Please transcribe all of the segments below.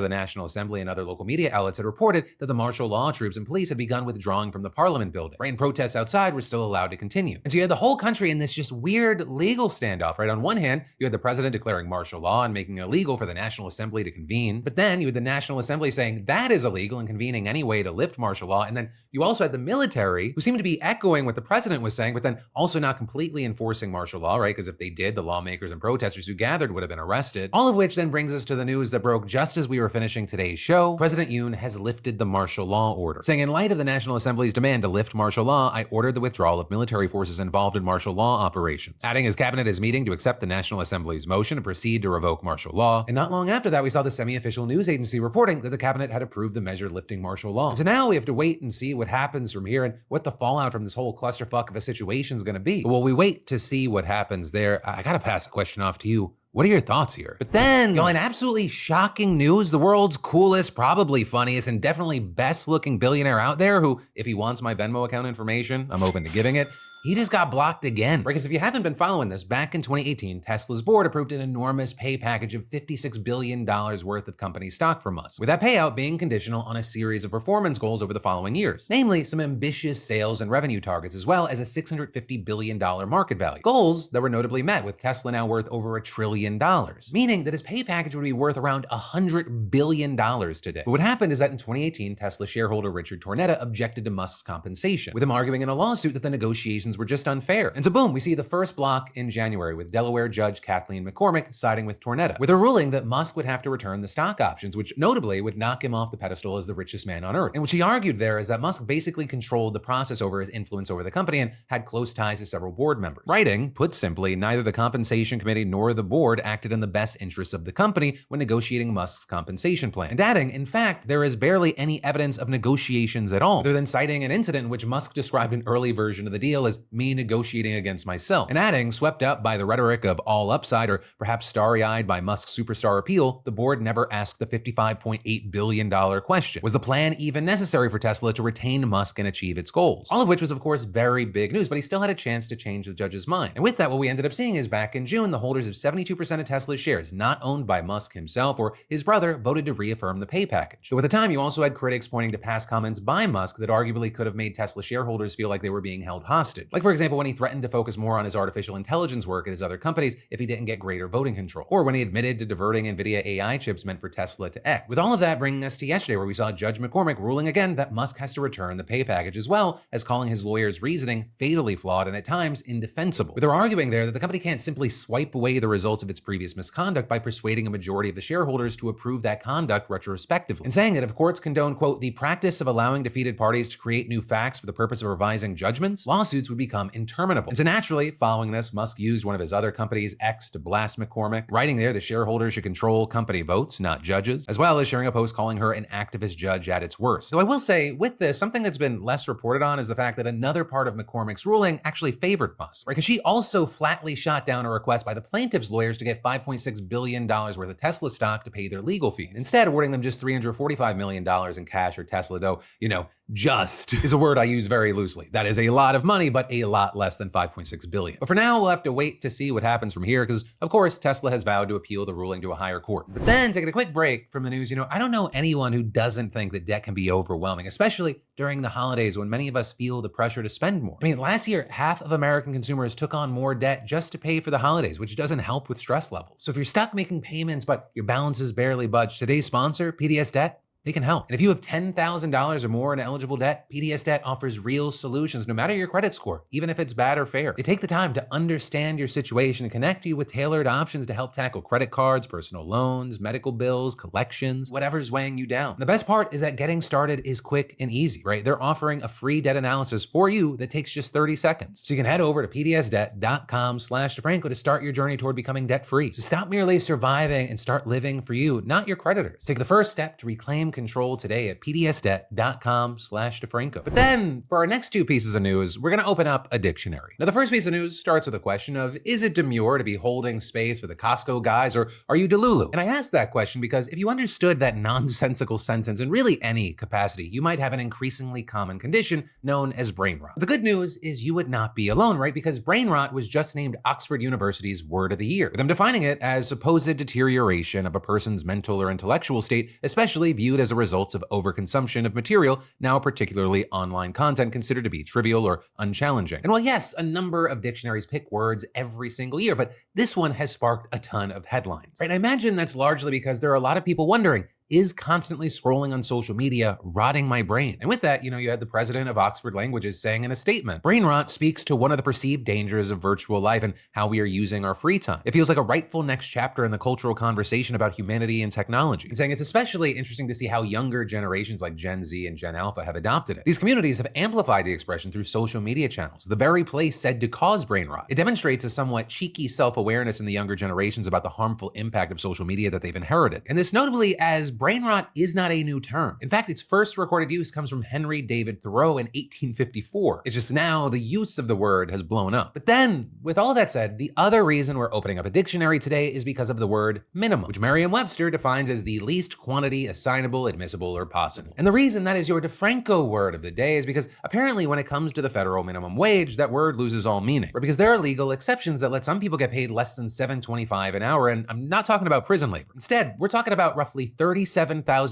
the National Assembly and other local media outlets had reported that the martial law troops and police had begun withdrawing from the Parliament building, right? And protests outside were still allowed to continue. And so you had the whole country in this just weird legal standoff, right? On one hand, you had the president declaring martial law and making it illegal for the National Assembly to convene. But then you had the National Assembly saying that is illegal and convening any way to lift martial law. And then you also had the military, who seemed to be echoing what the president was saying, but then also not completely enforcing martial law, right? Because if they did, the lawmakers and protesters who gathered would have been arrested. All of which then brings us to the news that broke just as we were finishing today's show. President Yoon has lifted the martial law order, saying, in light of the National Assembly's demand to lift martial law, I ordered the withdrawal of military forces involved in martial law operations. Adding his cabinet is meeting to accept the National Assembly's motion to proceed to revoke martial law. And not long after that, we saw the semi-official news agency reporting that the cabinet had approved the measure lifting martial law. And so now we have to wait and see what happens from here and what the fallout from this whole clusterfuck of a situation is going to be. But while we wait to see what happens there, I gotta pass the question off to you. What are your thoughts here? But then, in absolutely shocking news, the world's coolest, probably funniest, and definitely best looking billionaire out there who, if he wants my Venmo account information, I'm open to giving it. He just got blocked again. Right, because if you haven't been following this, back in 2018, Tesla's board approved an enormous pay package of $56 billion worth of company stock from us, with that payout being conditional on a series of performance goals over the following years, namely some ambitious sales and revenue targets, as well as a $650 billion market value. Goals that were notably met, with Tesla now worth over $1 trillion, meaning that his pay package would be worth around $100 billion today. But what happened is that in 2018, Tesla shareholder Richard Tornetta objected to Musk's compensation, with him arguing in a lawsuit that the negotiations were just unfair. And so boom, we see the first block in January, with Delaware Judge Kathleen McCormick siding with Tornetta, with a ruling that Musk would have to return the stock options, which notably would knock him off the pedestal as the richest man on earth. And what she argued there is that Musk basically controlled the process over his influence over the company and had close ties to several board members. Writing, put simply, neither the compensation committee nor the board acted in the best interests of the company when negotiating Musk's compensation plan. And adding, in fact, there is barely any evidence of negotiations at all, other than citing an incident in which Musk described an early version of the deal as me negotiating against myself. And adding, swept up by the rhetoric of all upside, or perhaps starry-eyed by Musk's superstar appeal, the board never asked the $55.8 billion question. Was the plan even necessary for Tesla to retain Musk and achieve its goals? All of which was, of course, very big news, but he still had a chance to change the judge's mind. And with that, what we ended up seeing is back in June, the holders of 72% of Tesla's shares, not owned by Musk himself or his brother, voted to reaffirm the pay package. But at the time, you also had critics pointing to past comments by Musk that arguably could have made Tesla shareholders feel like they were being held hostage. Like, for example, when he threatened to focus more on his artificial intelligence work at his other companies if he didn't get greater voting control, or when he admitted to diverting NVIDIA AI chips meant for Tesla to X. With all of that bringing us to yesterday, where we saw Judge McCormick ruling again that Musk has to return the pay package, as well as calling his lawyer's reasoning fatally flawed and at times indefensible. With her arguing there that the company can't simply swipe away the results of its previous misconduct by persuading a majority of the shareholders to approve that conduct retrospectively, and saying that if courts condone, quote, the practice of allowing defeated parties to create new facts for the purpose of revising judgments, lawsuits would become interminable. And so naturally, following this, Musk used one of his other companies, X, to blast McCormick, writing there the shareholders should control company votes, not judges, as well as sharing a post calling her an activist judge at its worst. So I will say, with this, something that's been less reported on is the fact that another part of McCormick's ruling actually favored Musk, right? Because she also flatly shot down a request by the plaintiff's lawyers to get $5.6 billion worth of Tesla stock to pay their legal fees, instead awarding them just $345 million in cash or Tesla, though, just is a word I use very loosely. That is a lot of money, but a lot less than $5.6 billion. But for now, we'll have to wait to see what happens from here, because of course, Tesla has vowed to appeal the ruling to a higher court. But then, taking a quick break from the news, I don't know anyone who doesn't think that debt can be overwhelming, especially during the holidays when many of us feel the pressure to spend more. Last year, half of American consumers took on more debt just to pay for the holidays, which doesn't help with stress levels. So if you're stuck making payments, but your balances barely budge, today's sponsor, PDS Debt, they can help. And if you have $10,000 or more in eligible debt, PDS Debt offers real solutions no matter your credit score, even if it's bad or fair. They take the time to understand your situation and connect you with tailored options to help tackle credit cards, personal loans, medical bills, collections, whatever's weighing you down. And the best part is that getting started is quick and easy, right? They're offering a free debt analysis for you that takes just 30 seconds. So you can head over to pdsdebt.com/DeFranco to start your journey toward becoming debt-free. So stop merely surviving and start living for you, not your creditors. Take the first step to reclaim control today at pdsdebt.com/DeFranco. But then, for our next two pieces of news, we're going to open up a dictionary. Now, the first piece of news starts with a question of, is it demure to be holding space for the Costco guys, or are you Delulu? And I asked that question because if you understood that nonsensical sentence in really any capacity, you might have an increasingly common condition known as brain rot. The good news is you would not be alone, right? Because brain rot was just named Oxford University's word of the year, with them defining it as supposed deterioration of a person's mental or intellectual state, especially viewed as a result of overconsumption of material, now particularly online content considered to be trivial or unchallenging. And while yes, a number of dictionaries pick words every single year, but this one has sparked a ton of headlines. Right? And I imagine that's largely because there are a lot of people wondering, is constantly scrolling on social media rotting my brain? And with that, you had the president of Oxford Languages saying in a statement, brain rot speaks to one of the perceived dangers of virtual life and how we are using our free time. It feels like a rightful next chapter in the cultural conversation about humanity and technology. And saying it's especially interesting to see how younger generations like Gen Z and Gen Alpha have adopted it. These communities have amplified the expression through social media channels, the very place said to cause brain rot. It demonstrates a somewhat cheeky self-awareness in the younger generations about the harmful impact of social media that they've inherited. And this notably as brain rot is not a new term. In fact, its first recorded use comes from Henry David Thoreau in 1854. It's just now the use of the word has blown up. But then, with all that said, the other reason we're opening up a dictionary today is because of the word minimum, which Merriam-Webster defines as the least quantity assignable, admissible, or possible. And the reason that is your DeFranco word of the day is because apparently when it comes to the federal minimum wage, that word loses all meaning. Or because there are legal exceptions that let some people get paid less than $7.25 an hour, and I'm not talking about prison labor. Instead, we're talking about roughly 37,000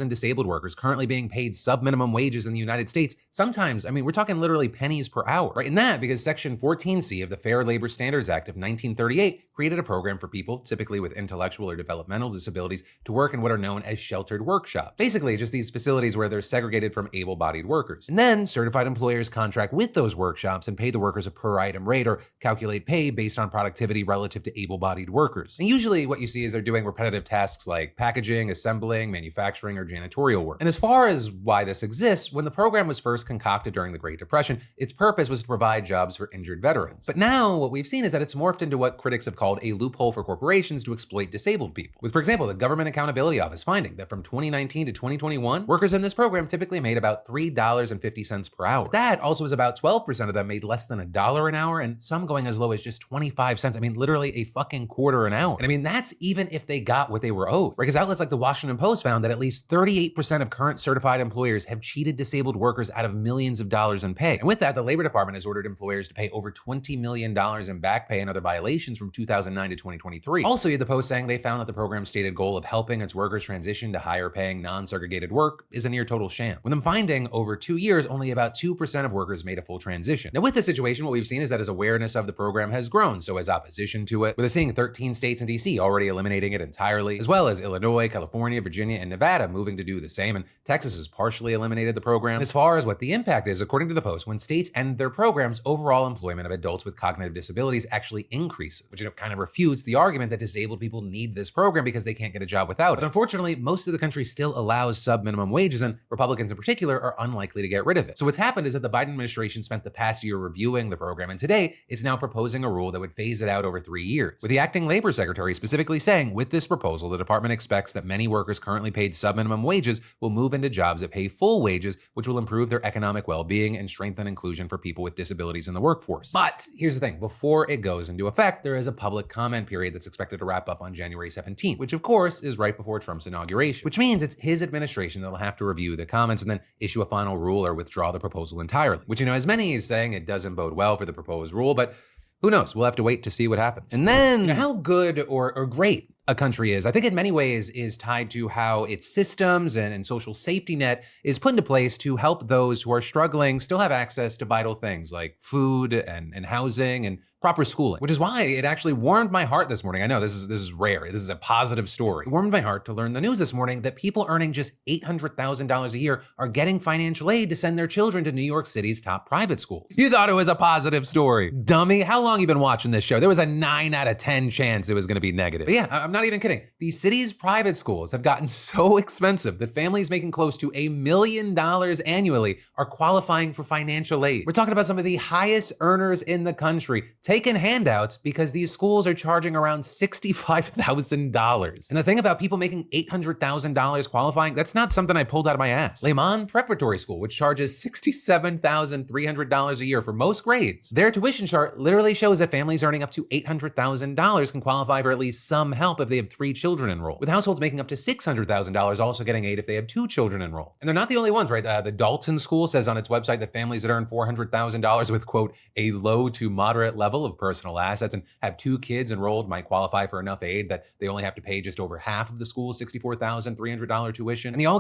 disabled workers currently being paid sub-minimum wages in the United States. Sometimes, we're talking literally pennies per hour, right? And that because Section 14C of the Fair Labor Standards Act of 1938 created a program for people, typically with intellectual or developmental disabilities, to work in what are known as sheltered workshops. Basically, just these facilities where they're segregated from able-bodied workers. And then certified employers contract with those workshops and pay the workers a per-item rate or calculate pay based on productivity relative to able-bodied workers. And usually what you see is they're doing repetitive tasks like packaging, assembling, manufacturing, or janitorial work. And as far as why this exists, when the program was first concocted during the Great Depression, its purpose was to provide jobs for injured veterans. But now what we've seen is that it's morphed into what critics have called a loophole for corporations to exploit disabled people. With, for example, the Government Accountability Office finding that from 2019 to 2021, workers in this program typically made about $3.50 per hour. That also is about 12% of them made less than $1 an hour, and some going as low as just 25 cents. Literally a fucking quarter an hour. And that's even if they got what they were owed. Right? Because outlets like the Washington Post found that at least 38% of current certified employers have cheated disabled workers out of millions of dollars in pay. And with that, the Labor Department has ordered employers to pay over $20 million in back pay and other violations from 2009 to 2023. Also, you had the Post saying they found that the program's stated goal of helping its workers transition to higher paying, non-segregated work is a near total sham. With them finding over 2 years, only about 2% of workers made a full transition. Now, with this situation, what we've seen is that as awareness of the program has grown, so has opposition to it, with us seeing 13 states and DC already eliminating it entirely, as well as Illinois, California, Virginia, and Nevada moving to do the same, and Texas has partially eliminated the program. As far as what the impact is, according to the Post, when states end their programs, overall employment of adults with cognitive disabilities actually increases, which kind of refutes the argument that disabled people need this program because they can't get a job without it. But unfortunately, most of the country still allows sub-minimum wages, and Republicans in particular are unlikely to get rid of it. So what's happened is that the Biden administration spent the past year reviewing the program, and today it's now proposing a rule that would phase it out over 3 years, with the acting labor secretary specifically saying, with this proposal, the department expects that many workers currently paid sub-minimum wages will move into jobs that pay full wages, which will improve their economic well-being and strengthen inclusion for people with disabilities in the workforce. But here's the thing, before it goes into effect, there is a public comment period that's expected to wrap up on January 17th, which of course is right before Trump's inauguration, which means it's his administration that'll have to review the comments and then issue a final rule or withdraw the proposal entirely, which, as many is saying, it doesn't bode well for the proposed rule, but who knows? We'll have to wait to see what happens. And then how good or great a country is, I think in many ways is tied to how its systems and social safety net is put into place to help those who are struggling still have access to vital things like food and housing and proper schooling, which is why it actually warmed my heart this morning. I know this is rare. This is a positive story. It warmed my heart to learn the news this morning that people earning just $800,000 a year are getting financial aid to send their children to New York City's top private schools. You thought it was a positive story. Dummy, how long you been watching this show? There was a 9 out of 10 chance it was gonna be negative. But yeah, I'm not even kidding. The city's private schools have gotten so expensive that families making close to $1 million annually are qualifying for financial aid. We're talking about some of the highest earners in the country taking handouts because these schools are charging around $65,000. And the thing about people making $800,000 qualifying, that's not something I pulled out of my ass. Le Mans Preparatory School, which charges $67,300 a year for most grades, their tuition chart literally shows that families earning up to $800,000 can qualify for at least some help if they have 3 children enrolled, with households making up to $600,000 also getting aid if they have 2 children enrolled. And they're not the only ones, right? The Dalton School says on its website that families that earn $400,000 with, quote, a low to moderate level of personal assets and have 2 kids enrolled might qualify for enough aid that they only have to pay just over half of the school's $64,300 tuition. And the all